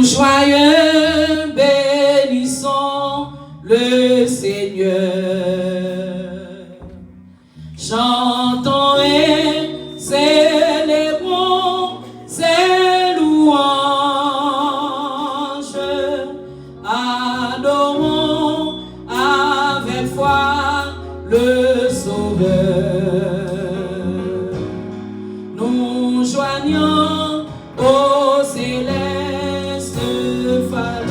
Joyeux, bénissons le Seigneur. Chantons et célébrons ses louanges. Adorons avec foi le Sauveur. Nous joignons au céleste phalange,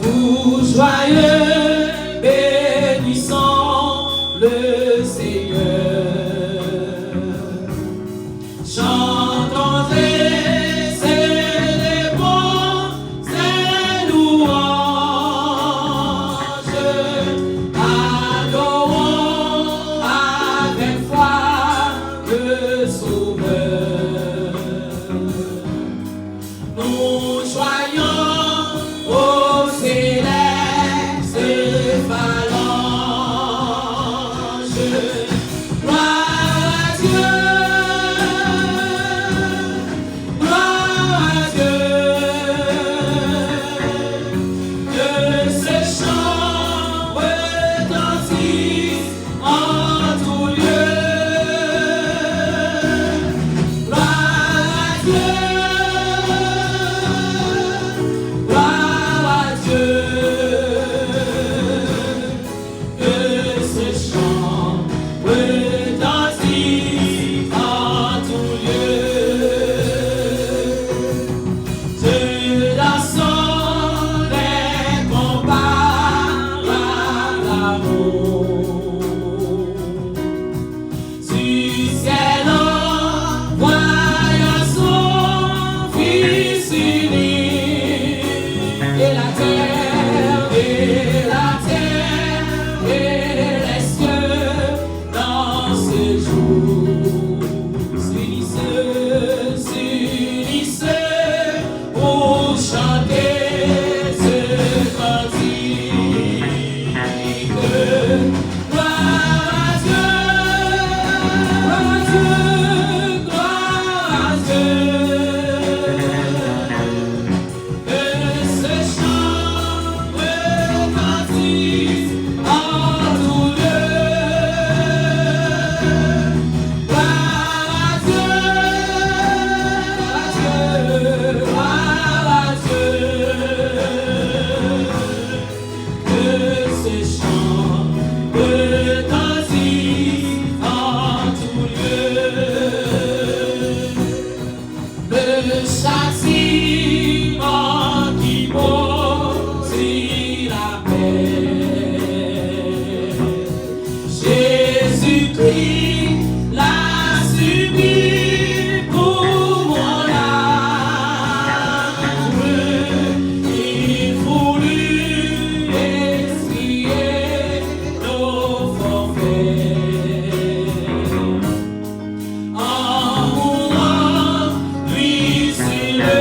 tout joyeux, bénissons le Seigneur. Chantons et célébrons ses louanges. Adorons avec foi le Sauveur. Nous joignons au céleste phalange. Gloire à Dieu, gloire à Dieu. Que ce chant retentisse en tout lieu. Gloire à Dieu, gloire à Dieu. Que ce chant retentisse en tout lieu. Ceux-là sont l'incomparable amour. Du ciel envoyant son Fils unique, et la terre et les cieux dans ce jour s'unissent pour chanter ce cantique. Gloire à Dieu, gloire à Dieu. Que ce chant retentisse en tout lieu. Gloire à Dieu, gloire à Dieu. Que ce chant retentisse en tout lieu. Le châtiment qui maudit la paix, Jésus-Christ l'a subi pour mon âme. Il voulut expier nos forfaits. En mourant, lui sur le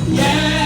Yeah.